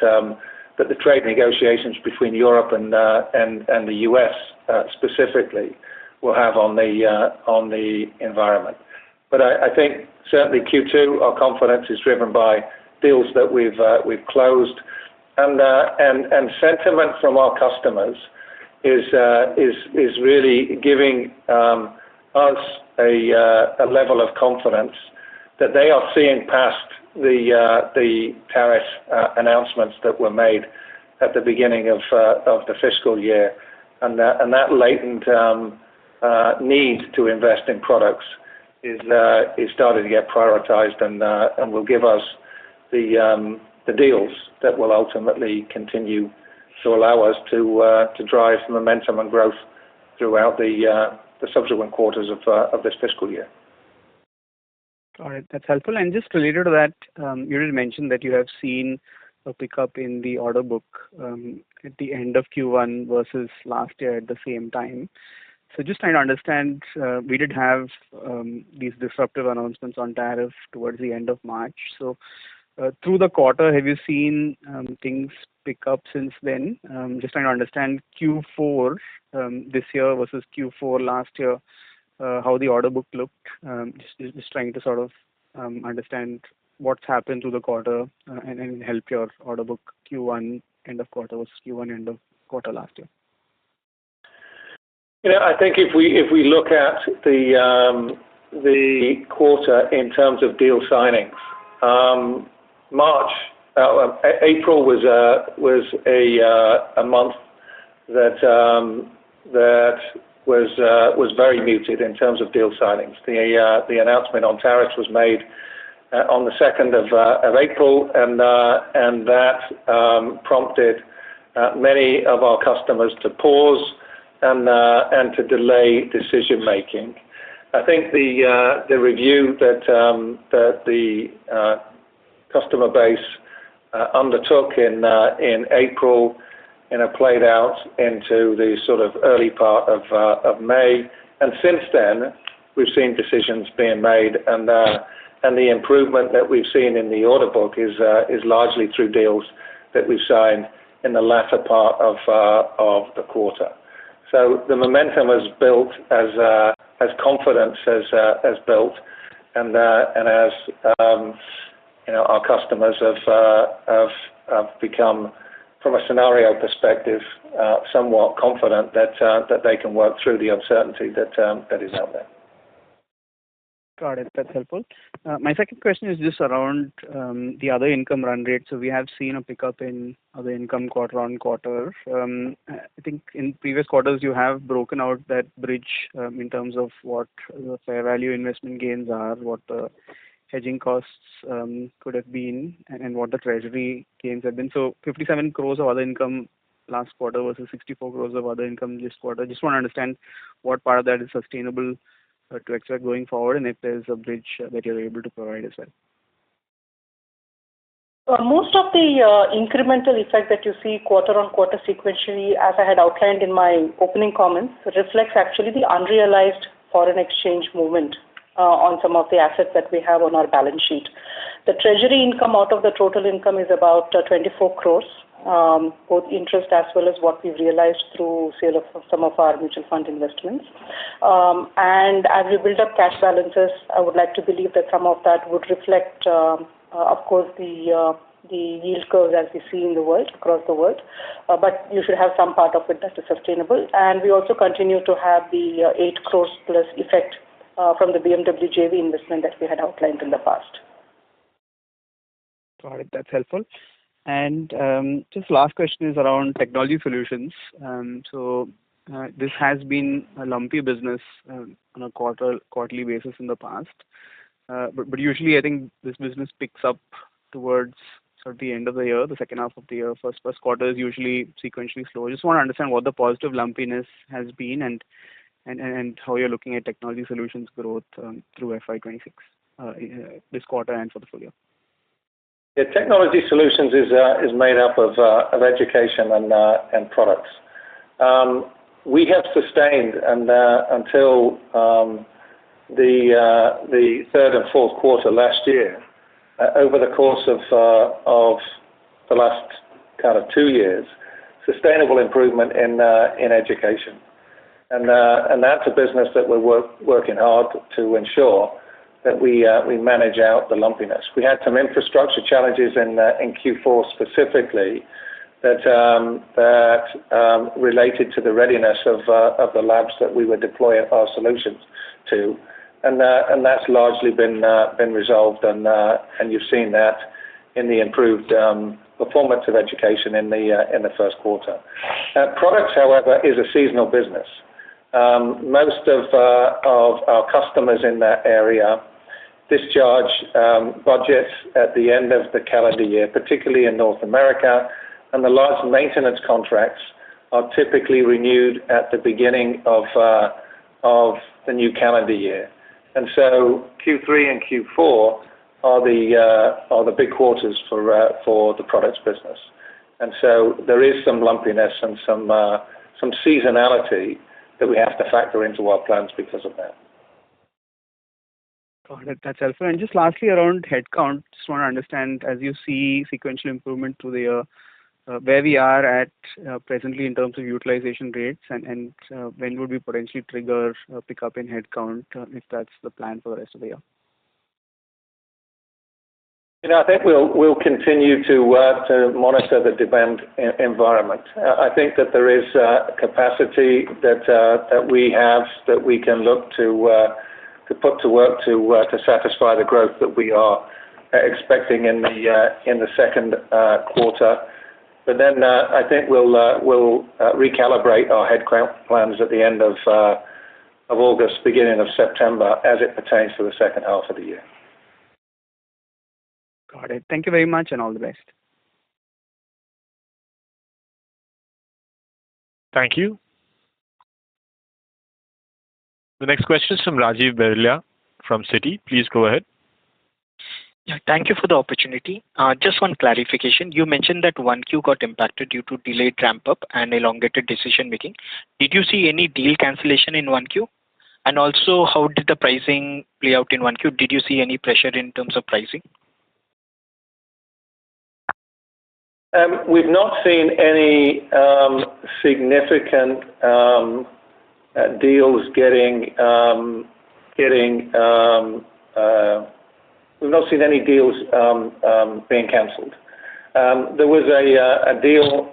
S3: the trade negotiations between Europe and the US specifically will have on the environment. But I think certainly Q2, our confidence is driven by deals that we've closed, and sentiment from our customers is really giving us a level of confidence that they are seeing past the tariff announcements that were made at the beginning of the fiscal year, and that latent need to invest in products is starting to get prioritized and will give us the deals that will ultimately continue to allow us to drive momentum and growth throughout the subsequent quarters of this fiscal year.
S13: All right, that's helpful. And just related to that, you did mention that you have seen a pickup in the order book at the end of Q1 versus last year at the same time. So just trying to understand, we did have these disruptive announcements on tariff towards the end of March. So through the quarter, have you seen things pick up since then? Just trying to understand Q4 this year versus Q4 last year, how the order book looked. Just trying to sort of understand what's happened through the quarter and help your order book Q1 end of quarter versus Q1 end of quarter last year.
S3: I think if we look at the quarter in terms of deal signings, April was a month that was very muted in terms of deal signings. The announcement on tariffs was made on the 2nd of April, and that prompted many of our customers to pause and to delay decision making. I think the review that the customer base undertook in April played out into the sort of early part of May, and since then we've seen decisions being made, and the improvement that we've seen in the order book is largely through deals that we've signed in the latter part of the quarter. So the momentum has built as as confidence has built, and as our customers have become, from a scenario perspective, somewhat confident that they can work through the uncertainty that is out there.
S13: Got it. That's helpful. My second question is just around the other income run rate. So we have seen a pickup in other income quarter on quarter. I think in previous quarters you have broken out that bridge in terms of what the fair value investment gains are, what the hedging costs could have been, and what the treasury gains have been. So 57 crores of other income last quarter versus 64 crores of other income this quarter. Just want to understand what part of that is sustainable to expect going forward, and if there's a bridge that you're able to provide as well.
S4: Most of the incremental effect that you see quarter on quarter sequentially, as I had outlined in my opening comments, reflects actually the unrealized foreign exchange movement on some of the assets that we have on our balance sheet. The treasury income out of the total income is about 24 crores, both interest as well as what we've realized through sale of some of our mutual fund investments. And as we build up cash balances, I would like to believe that some of that would reflect, of course, the yield curves as we see in the world, across the world. But you should have some part of it that is sustainable. And we also continue to have the 8 crores plus effect from the BMW JV investment that we had outlined in the past.
S13: Got it. That's helpful. And just last question is around technology solutions. So this has been a lumpy business on a quarterly basis in the past. But usually I think this business picks up towards sort of the end of the year, the second half of the year. First quarter is usually sequentially slow. I just want to understand what the positive lumpiness has been and how you're looking at technology solutions growth through FY26 this quarter and for the full year.
S3: Yeah, technology solutions is made up of education and products. We have sustained until the third and fourth quarter last year, over the course of the last kind of 2 years, sustainable improvement in education, and that's a business that we're working hard to ensure that we manage out the lumpiness. We had some infrastructure challenges in Q4 specifically that related to the readiness of the labs that we were deploying our solutions to, and that's largely been resolved, and you've seen that in the improved performance of education in the first quarter. Products, however, is a seasonal business. Most of our customers in that area discharge budgets at the end of the calendar year, particularly in North America, and the large maintenance contracts are typically renewed at the beginning of the new calendar year. And so Q3 and Q4 are the big quarters for the products business. And so there is some lumpiness and some seasonality that we have to factor into our plans because of that.
S13: Got it. That's helpful. And just lastly, around headcount, just want to understand, as you see sequential improvement through the year, where we are at presently in terms of utilization rates, and when would we potentially trigger a pickup in headcount if that's the plan for the rest of the year?
S3: I think we'll continue to monitor the demand environment. I think that there is capacity that we have that we can look to put to work to satisfy the growth that we are expecting in the second quarter. But then I think we'll recalibrate our headcount plans at the end of August, beginning of September, as it pertains to the second half of the year.
S13: Got it. Thank you very much, and all the best.
S1: Thank you. The next question is from Rajiv Berlia from Citi. Please go ahead.
S14: Yeah, thank you for the opportunity. Just one clarification. You mentioned that 1Q got impacted due to delayed ramp-up and elongated decision making. Did you see any deal cancellation in 1Q? And also, how did the pricing play out in 1Q? Did you see any pressure in terms of pricing?
S3: We've not seen any significant deals we've not seen any deals being cancelled. There was a deal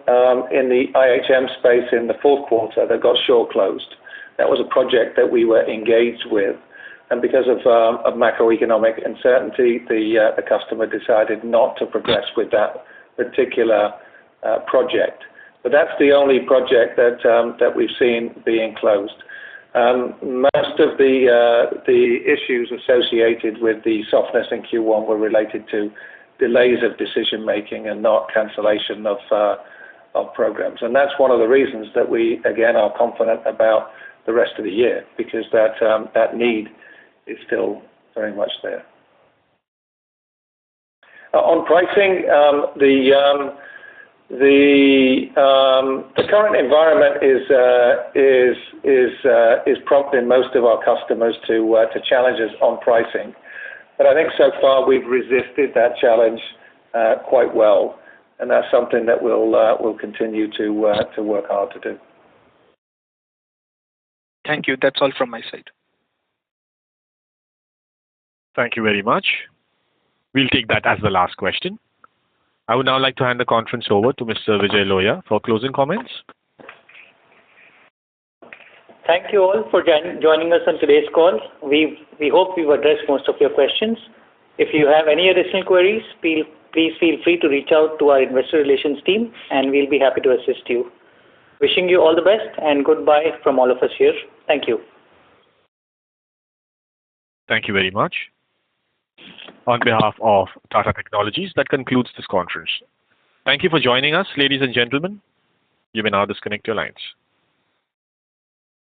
S3: in the IHM space in the fourth quarter that got short closed. That was a project that we were engaged with, and because of macroeconomic uncertainty, the customer decided not to progress with that particular project. But that's the only project that we've seen being closed. Most of the issues associated with the softness in Q1 were related to delays of decision making and not cancellation of programs. And that's one of the reasons that we again are confident about the rest of the year, because that need is still very much there. On pricing, the current environment is prompting most of our customers to challenge us on pricing. But I think so far we've resisted that challenge quite well, and that's something that we'll continue to work hard to do.
S14: Thank you. That's all from my side.
S1: Thank you very much. We'll take that as the last question. I would now like to hand the conference over to Mr. Vijay Lohia for closing comments.
S2: Thank you all for joining us on today's call. We hope we've addressed most of your questions. If you have any additional queries, please feel free to reach out to our investor relations team, and we'll be happy to assist you. Wishing you all the best, and goodbye from all of us here. Thank you.
S1: Thank you very much. On behalf of Tata Technologies, that concludes this conference. Thank you for joining us, ladies and gentlemen. You may now disconnect your lines.